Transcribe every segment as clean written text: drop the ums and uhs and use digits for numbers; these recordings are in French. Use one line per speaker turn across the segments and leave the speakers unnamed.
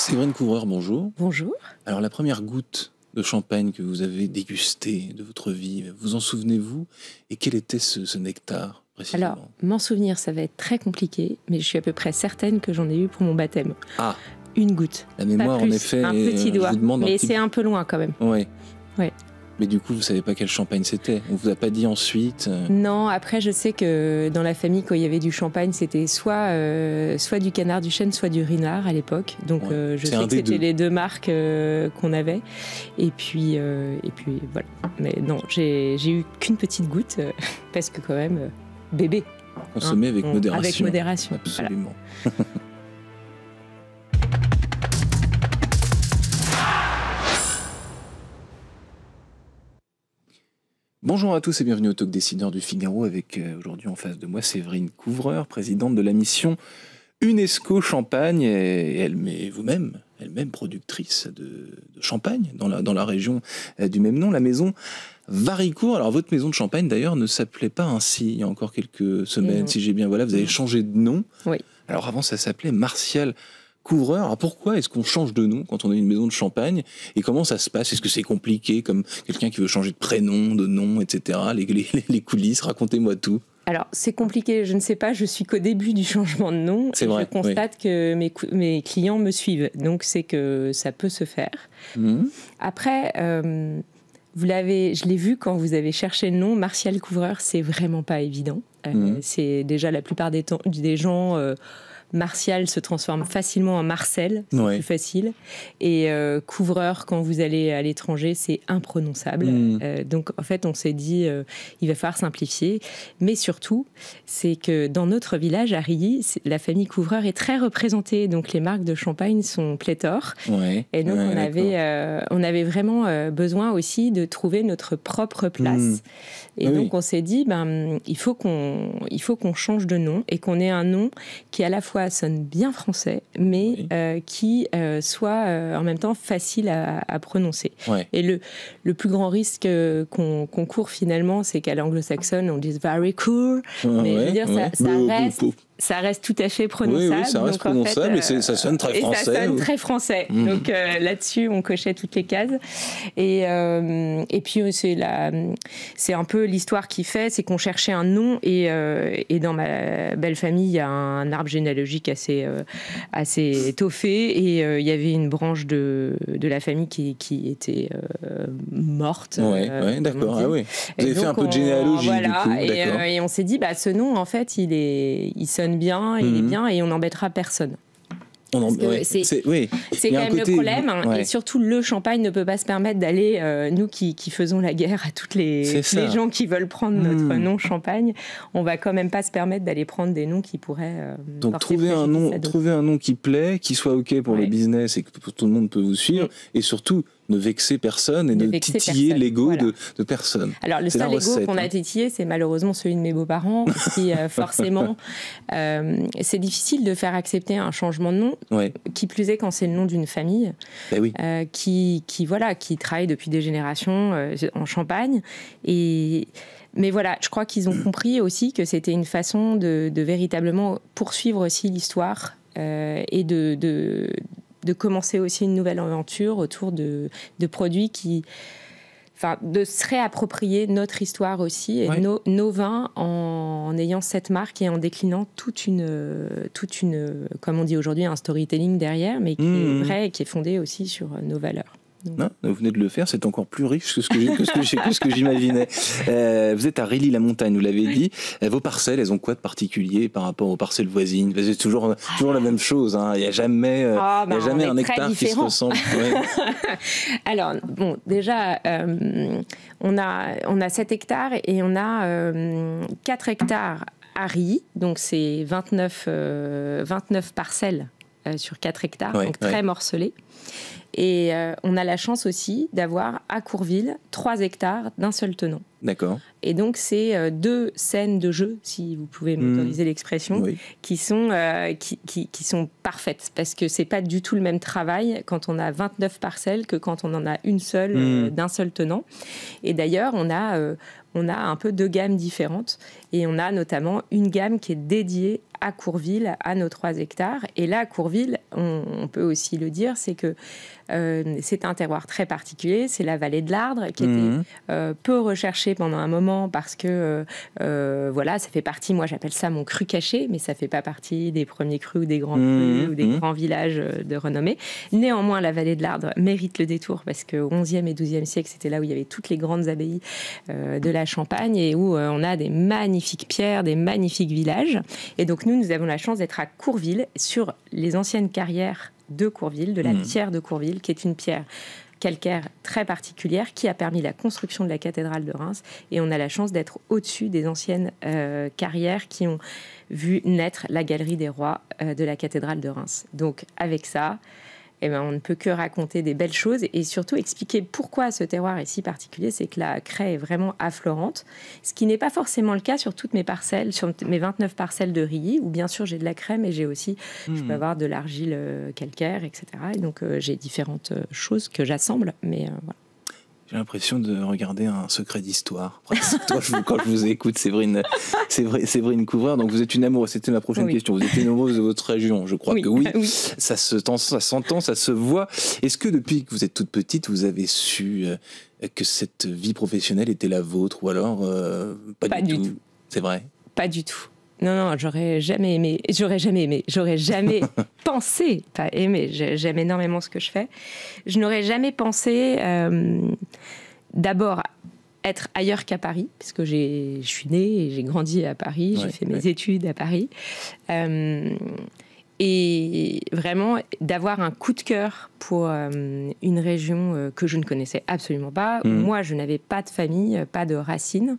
Séverine Couvreur, bonjour.
Bonjour.
Alors, la première goutte de champagne que vous avez dégustée de votre vie, vous en souvenez-vous? Et quel était ce nectar, précisément?
Alors, m'en souvenir, ça va être très compliqué, mais je suis à peu près certaine que j'en ai eu pour mon baptême.
Ah,
une goutte.
la mémoire,
pas plus,
en effet,
un petit doigt. Mais c'est
peu...
un peu loin, quand même.
Oui.
Ouais.
Mais du coup, vous ne savez pas quel champagne c'était? On ne vous a pas dit ensuite?
Non, après, je sais que dans la famille, quand il y avait du champagne, c'était soit du Canard du Chêne, soit du Ruinart à l'époque. Donc, je sais que c'était les deux marques qu'on avait. Et puis voilà. Mais non, j'ai eu qu'une petite goutte, parce que quand même, bébé.
Consommé avec modération.
Avec modération.
Absolument. Voilà. Bonjour à tous et bienvenue au Talk Décideur du Figaro avec aujourd'hui en face de moi Séverine Couvreur, présidente de la mission UNESCO Champagne et elle-même productrice de champagne dans la région du même nom, la maison Varicourt. Alors votre maison de champagne d'ailleurs ne s'appelait pas ainsi il y a encore quelques semaines, si j'ai bien voilà, vous avez changé de nom.
Oui.
Alors avant ça s'appelait Martial Couvreur. Alors pourquoi est-ce qu'on change de nom quand on a une maison de champagne et comment ça se passe? Est-ce que c'est compliqué comme quelqu'un qui veut changer de prénom, de nom, etc. Les coulisses, racontez-moi tout.
Alors, c'est compliqué, je ne sais pas, je suis qu'au début du changement de nom.
C'est vrai,
je constate que mes clients me suivent, donc c'est que ça peut se faire. Après, je l'ai vu quand vous avez cherché le nom, Martial Couvreur, c'est vraiment pas évident. C'est déjà la plupart des gens... Martial se transforme facilement en Marcel, c'est plus facile. Et couvreur, quand vous allez à l'étranger, c'est imprononçable. Donc, en fait, on s'est dit, il va falloir simplifier. Mais surtout, c'est que dans notre village, à Rilly, la famille Couvreur est très représentée. Donc, les marques de champagne sont pléthores. Et donc, on avait vraiment besoin aussi de trouver notre propre place. Et donc, on s'est dit, il faut qu'on change de nom et qu'on ait un nom qui, à la fois, sonne bien français, mais qui soit en même temps facile à prononcer. Et le plus grand risque qu'on court finalement, c'est qu'à l'anglo-saxonne, on dise very cool, mais je veux dire, ça reste tout à fait prononçable.
Oui, ça reste donc, prononçable, en fait, et ça sonne très français.
Ça sonne très français. Donc là-dessus, on cochait toutes les cases. Et puis, c'est un peu l'histoire qui fait, c'est qu'on cherchait un nom, et dans ma belle famille, il y a un arbre généalogique assez étoffé, et il y avait une branche de la famille qui était morte.
D'accord. Vous avez fait un peu de généalogie, du coup.
Et on s'est dit, ce nom, en fait, il sonne bien, il est bien, et on n'embêtera personne. C'est quand même le problème, et surtout le champagne ne peut pas se permettre d'aller, nous qui faisons la guerre à tous les gens qui veulent prendre notre nom champagne, on va quand même pas se permettre d'aller prendre des noms qui pourraient
donc trouver un nom qui plaît, qui soit ok pour le business et que tout le monde peut vous suivre, et surtout ne vexer personne et ne titiller l'ego de personne.
Alors, le seul ego qu'on a titillé, c'est malheureusement celui de mes beaux-parents, qui forcément, c'est difficile de faire accepter un changement de nom, qui plus est quand c'est le nom d'une famille, qui travaille depuis des générations en Champagne. Mais voilà, je crois qu'ils ont compris aussi que c'était une façon de véritablement poursuivre aussi l'histoire et de commencer aussi une nouvelle aventure autour de produits de se réapproprier notre histoire aussi et nos vins en ayant cette marque et en déclinant toute une comme on dit aujourd'hui, un storytelling derrière, mais qui est vrai et qui est fondé aussi sur nos valeurs.
Non, vous venez de le faire, c'est encore plus riche que ce que j'imaginais. Vous êtes à Rilly-la-Montagne, vous l'avez dit. Vos parcelles, elles ont quoi de particulier par rapport aux parcelles voisines? C'est toujours la même chose. Il n'y a jamais, un hectare qui se ressemble.
Alors, bon, déjà, on a 7 hectares et on a 4 hectares à Rilly. Donc, c'est 29 parcelles sur 4 hectares, donc très morcelées. Et on a la chance aussi d'avoir à Courville 3 hectares d'un seul tenant.
D'accord.
Et donc, c'est 2 scènes de jeu, si vous pouvez m'autoriser l'expression, qui sont parfaites. Parce que c'est pas du tout le même travail quand on a 29 parcelles que quand on en a une seule d'un seul tenant. Et d'ailleurs, on a on a un peu 2 gammes différentes. Et on a notamment une gamme qui est dédiée à Courville, à nos 3 hectares. Et là, à Courville, on peut aussi le dire, c'est que c'est un terroir très particulier. C'est la vallée de l'Ardre qui était peu recherchée pendant un moment parce que, voilà, ça fait partie, moi j'appelle ça mon cru caché, mais ça fait pas partie des premiers crus ou des grands crus ou des grands villages de renommée. Néanmoins, la vallée de l'Ardre mérite le détour parce qu'au XIe et XIIe siècle, c'était là où il y avait toutes les grandes abbayes de la Champagne et où on a des magnifiques pierres, des magnifiques villages. Et donc nous avons la chance d'être à Courville, sur les anciennes carrières de Courville, de la pierre de Courville, qui est une pierre calcaire très particulière qui a permis la construction de la cathédrale de Reims. Et on a la chance d'être au-dessus des anciennes carrières qui ont vu naître la galerie des rois de la cathédrale de Reims. Donc avec ça, eh ben, on ne peut que raconter des belles choses et surtout expliquer pourquoi ce terroir est si particulier. C'est que la craie est vraiment affleurante, ce qui n'est pas forcément le cas sur toutes mes parcelles, sur mes 29 parcelles de Rilly, où bien sûr j'ai de la craie, mais j'ai aussi, je peux avoir de l'argile calcaire, etc. Et donc j'ai différentes choses que j'assemble, mais voilà.
J'ai l'impression de regarder un secret d'histoire. Quand je vous écoute, Séverine Couvreur, donc vous êtes une amoureuse. C'était ma prochaine question. Vous êtes une amoureuse de votre région. Je crois que oui. Ça s'entend, ça se voit. Est-ce que depuis que vous êtes toute petite, vous avez su que cette vie professionnelle était la vôtre, ou alors pas du tout. C'est vrai?
Pas du tout. Non, j'aurais jamais aimé, j'aurais jamais pensé, pas aimé, j'aime énormément ce que je fais. Je n'aurais jamais pensé, d'abord, être ailleurs qu'à Paris, puisque je suis née et j'ai grandi à Paris, j'ai fait mes études à Paris. Et vraiment d'avoir un coup de cœur pour une région que je ne connaissais absolument pas. Moi, je n'avais pas de famille, pas de racines.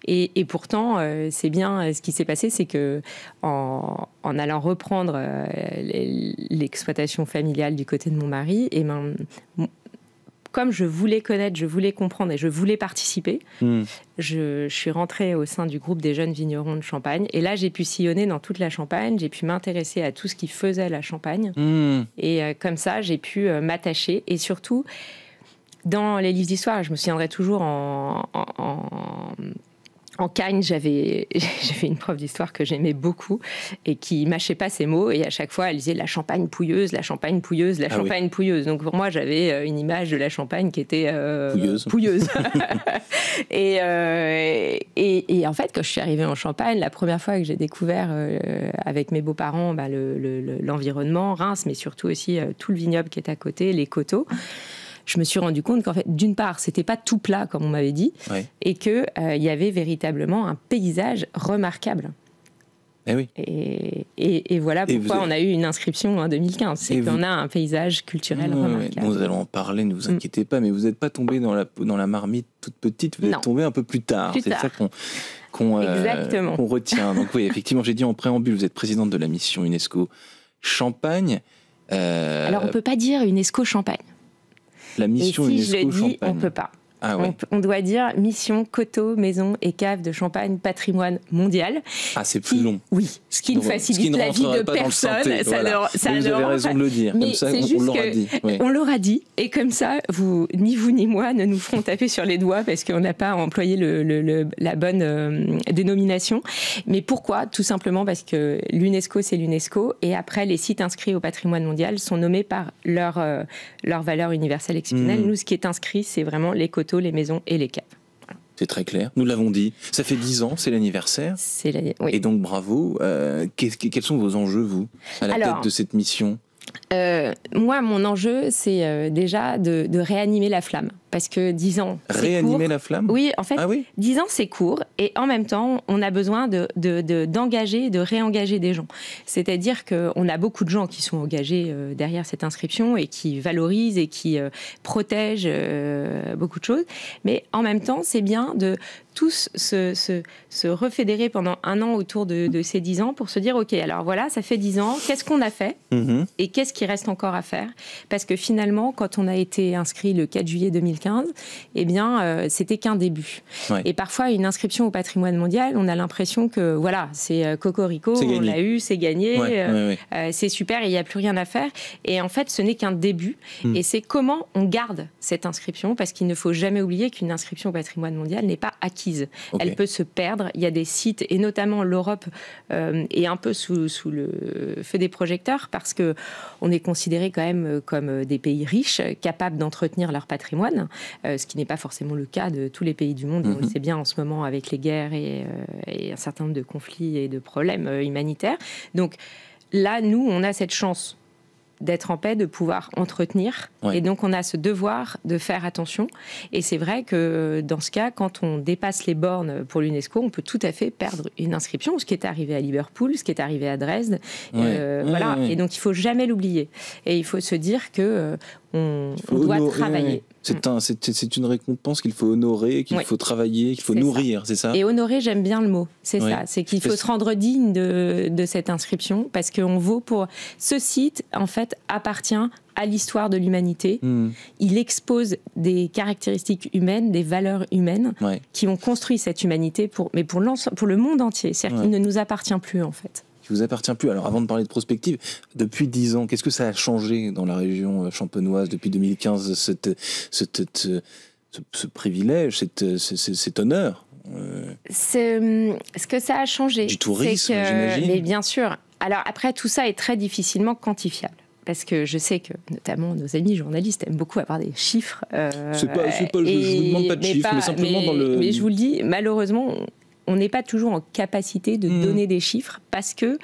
Et pourtant, c'est bien ce qui s'est passé, c'est que en allant reprendre l'exploitation familiale du côté de mon mari, et comme je voulais connaître, je voulais comprendre et je voulais participer, je suis rentrée au sein du groupe des jeunes vignerons de Champagne. Et là, j'ai pu sillonner dans toute la Champagne. J'ai pu m'intéresser à tout ce qui faisait la Champagne. Et comme ça, j'ai pu m'attacher. Et surtout, dans les livres d'histoire, je me souviendrai toujours en Cagne, j'avais une prof d'histoire que j'aimais beaucoup et qui mâchait pas ses mots, et à chaque fois elle disait la Champagne pouilleuse, la Champagne pouilleuse, la Champagne pouilleuse. Donc pour moi j'avais une image de la Champagne qui était pouilleuse. et en fait quand je suis arrivée en Champagne, la première fois que j'ai découvert avec mes beaux-parents l'environnement, Reims, mais surtout aussi tout le vignoble qui est à côté, les coteaux, je me suis rendu compte qu'en fait, d'une part, c'était pas tout plat comme on m'avait dit, et que il y avait véritablement un paysage remarquable. Et voilà pourquoi on a eu une inscription en 2015. C'est qu'on a un paysage culturel remarquable.
Nous allons en parler, ne vous inquiétez pas, mais vous n'êtes pas tombée dans la marmite toute petite, vous êtes tombée un peu plus tard. C'est ça qu'on retient. Donc oui, effectivement, j'ai dit en préambule, vous êtes présidente de la mission UNESCO Champagne.
Alors on ne peut pas dire UNESCO Champagne.
La mission
et si
UNESCO
je le dis,
Champagne.
on ne peut pas. On doit dire mission coteaux, maisons et caves de Champagne, patrimoine mondial.
Ah, c'est plus long.
Oui, ce qui ne facilite la vie de personne.
Vous avez raison de le dire.
Mais
comme ça,
c'est
on l'aura dit.
On l'aura dit. Et comme ça, ni vous ni moi ne nous ferons taper sur les doigts parce qu'on n'a pas employé la bonne dénomination. Mais pourquoi? Tout simplement parce que l'UNESCO, c'est l'UNESCO. Et après, les sites inscrits au patrimoine mondial sont nommés par leur valeur universelle exceptionnelle. Nous, ce qui est inscrit, c'est vraiment les coteaux, les maisons et les caves. Voilà.
C'est très clair, nous l'avons dit. Ça fait 10 ans, c'est l'anniversaire.
Oui.
Et donc bravo. Quels sont vos enjeux, vous, à la tête de cette mission?
Moi, mon enjeu, c'est déjà de réanimer la flamme. Parce que 10 ans, c'est
réanimer
court.
la flamme?
Oui, en fait, 10 ans, c'est court. Et en même temps, on a besoin d'engager, de réengager des gens. C'est-à-dire qu'on a beaucoup de gens qui sont engagés derrière cette inscription et qui valorisent et qui protègent beaucoup de choses. Mais en même temps, c'est bien de tous se refédérer pendant un an autour de ces 10 ans pour se dire, OK, alors voilà, ça fait 10 ans, qu'est-ce qu'on a fait et qu'est-ce qui reste encore à faire? Parce que finalement, quand on a été inscrit le 4 juillet 2015, eh bien, c'était qu'un début. Et parfois, une inscription au patrimoine mondial, on a l'impression que, voilà, c'est cocorico, on l'a eu, c'est gagné, c'est super, et il n'y a plus rien à faire. Et en fait, ce n'est qu'un début. Et c'est comment on garde cette inscription, parce qu'il ne faut jamais oublier qu'une inscription au patrimoine mondial n'est pas acquise. acquise. Okay. Elle peut se perdre. Il y a des sites, et notamment l'Europe est un peu sous le feu des projecteurs parce qu'on est considéré quand même comme des pays riches, capables d'entretenir leur patrimoine, ce qui n'est pas forcément le cas de tous les pays du monde. On le sait bien en ce moment avec les guerres et un certain nombre de conflits et de problèmes humanitaires. Donc là, nous, on a cette chance d'être en paix, de pouvoir entretenir. Ouais. Et donc, on a ce devoir de faire attention. Et c'est vrai que dans ce cas, quand on dépasse les bornes pour l'UNESCO, on peut tout à fait perdre une inscription, ce qui est arrivé à Liverpool, ce qui est arrivé à Dresde. Voilà. Et donc, il ne faut jamais l'oublier. Et il faut se dire que on doit travailler.
C'est une récompense qu'il faut honorer, qu'il faut travailler, qu'il faut nourrir, c'est ça ?
Et honorer, j'aime bien le mot, c'est ça. C'est qu'il faut se rendre digne de cette inscription, parce qu'on vaut pour... Ce site, en fait, appartient à l'histoire de l'humanité. Il expose des caractéristiques humaines, des valeurs humaines qui ont construit cette humanité, pour le monde entier. C'est-à-dire qu'il ne nous appartient plus, en fait.
Qui vous appartient plus. Alors, avant de parler de prospective, depuis 10 ans, qu'est-ce que ça a changé dans la région champenoise depuis 2015, ce privilège, cet honneur
Ce que ça a changé,
du tourisme, j'imagine.
Mais bien sûr. Alors après, tout ça est très difficilement quantifiable. Parce que je sais que, notamment, nos amis journalistes aiment beaucoup avoir des chiffres.
Je ne demande pas de chiffres, mais simplement dans le...
Mais je vous le dis, malheureusement... On n'est pas toujours en capacité de donner des chiffres parce que,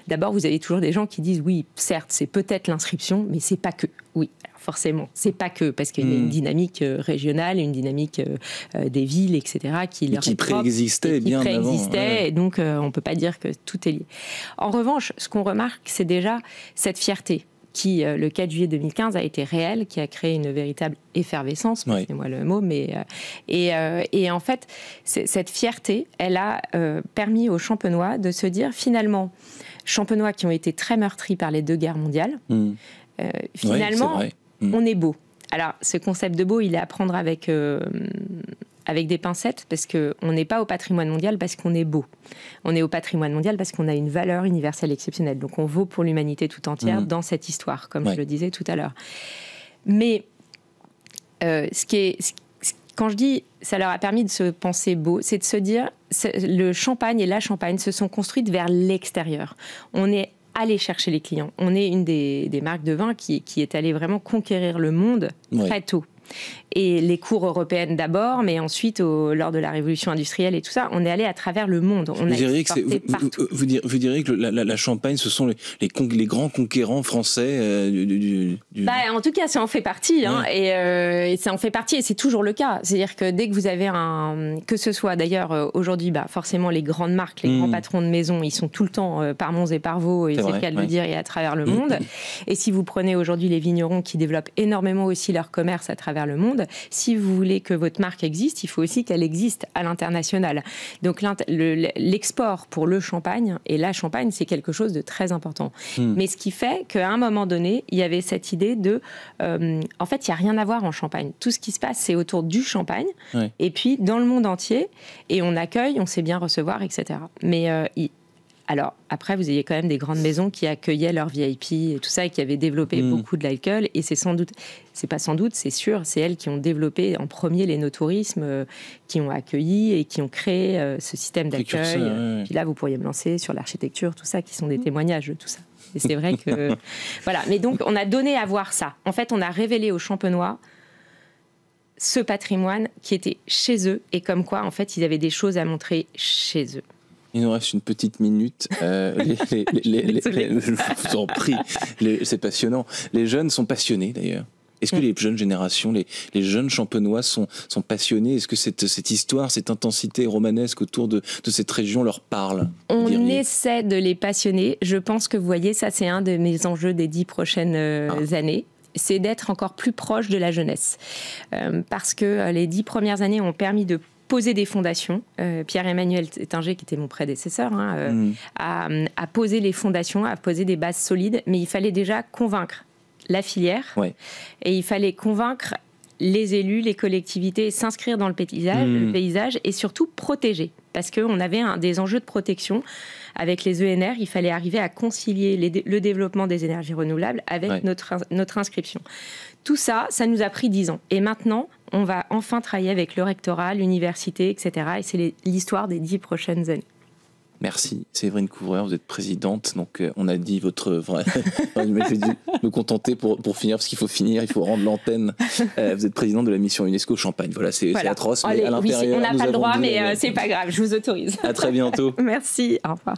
d'abord, vous avez toujours des gens qui disent oui, certes, c'est peut-être l'inscription, mais c'est pas que. Oui, alors forcément, c'est pas que, parce qu'il y a une dynamique régionale, une dynamique des villes, etc., qui
préexistait bien avant.
Et donc, on peut pas dire que tout est lié. En revanche, ce qu'on remarque, c'est déjà cette fierté qui, le 4 juillet 2015, a été réel, qui a créé une véritable effervescence, c'est moi le mot, mais et en fait, cette fierté, elle a permis aux Champenois de se dire, finalement, Champenois qui ont été très meurtris par les 2 guerres mondiales, finalement, on est beau. Alors, ce concept de beau, il est à prendre avec des pincettes, parce qu'on n'est pas au patrimoine mondial parce qu'on est beau. On est au patrimoine mondial parce qu'on a une valeur universelle exceptionnelle. Donc on vaut pour l'humanité tout entière dans cette histoire, comme je le disais tout à l'heure. Mais quand je dis ça leur a permis de se penser beau, c'est de se dire le Champagne et la Champagne se sont construites vers l'extérieur. On est allé chercher les clients. On est une des marques de vin qui est allée vraiment conquérir le monde très tôt. Et les cours européennes d'abord, mais ensuite, lors de la révolution industrielle et tout ça, on est allé à travers le monde. On a exporté partout.
Vous diriez que la Champagne, ce sont les grands conquérants français
En tout cas, ça en fait partie. Et ça en fait partie, et c'est toujours le cas. C'est-à-dire que dès que vous avez que ce soit d'ailleurs aujourd'hui, forcément les grandes marques, les grands patrons de maison, ils sont tout le temps par Mons et par Vaux, et c'est le cas de le dire, et à travers le monde. Et si vous prenez aujourd'hui les vignerons qui développent énormément aussi leur commerce à travers le monde, si vous voulez que votre marque existe, il faut aussi qu'elle existe à l'international. Donc l'export pour le Champagne et la Champagne, c'est quelque chose de très important. Mais ce qui fait qu'à un moment donné, il y avait cette idée de... en fait, il n'y a rien à voir en Champagne. Tout ce qui se passe, c'est autour du Champagne, et puis dans le monde entier, et on accueille, on sait bien recevoir, etc. Mais... Alors, après, vous aviez quand même des grandes maisons qui accueillaient leurs VIP et tout ça, et qui avaient développé beaucoup de l'alcool. Et c'est sûr, c'est elles qui ont développé en premier l'énotourisme, qui ont accueilli et qui ont créé ce système d'accueil. Puis là, vous pourriez me lancer sur l'architecture, tout ça, qui sont des témoignages de tout ça. Et c'est vrai que... Voilà. Mais donc, on a donné à voir ça. En fait, on a révélé aux Champenois ce patrimoine qui était chez eux, et comme quoi, en fait, ils avaient des choses à montrer chez eux.
Il nous reste une petite minute. Je vous en prie. C'est passionnant. Les jeunes sont passionnés, d'ailleurs. Est-ce que les jeunes générations, les jeunes Champenois sont passionnés ? Est-ce que cette histoire, cette intensité romanesque autour de cette région leur parle ?
On essaie de les passionner. Je pense que vous voyez, ça c'est un de mes enjeux des 10 prochaines années. C'est d'être encore plus proche de la jeunesse. Parce que les 10 premières années ont permis de poser des fondations. Pierre-Emmanuel Tétinger, qui était mon prédécesseur, a posé les fondations, a posé des bases solides, mais il fallait déjà convaincre la filière, et il fallait convaincre les élus, les collectivités, s'inscrire dans le paysage et surtout protéger. Parce qu'on avait des enjeux de protection avec les ENR, il fallait arriver à concilier le développement des énergies renouvelables avec notre inscription. Tout ça, ça nous a pris 10 ans. Et maintenant, on va enfin travailler avec le rectorat, l'université, etc. Et c'est l'histoire des 10 prochaines années.
Merci Séverine Couvreur, vous êtes présidente, donc on a dit votre vrai. Je vais me contenter pour finir, parce qu'il faut finir, il faut rendre l'antenne. Vous êtes présidente de la mission UNESCO Champagne. Voilà, c'est atroce, mais à l'intérieur.
On n'a pas le droit, mais c'est pas grave, je vous autorise.
À très bientôt.
Merci, au revoir.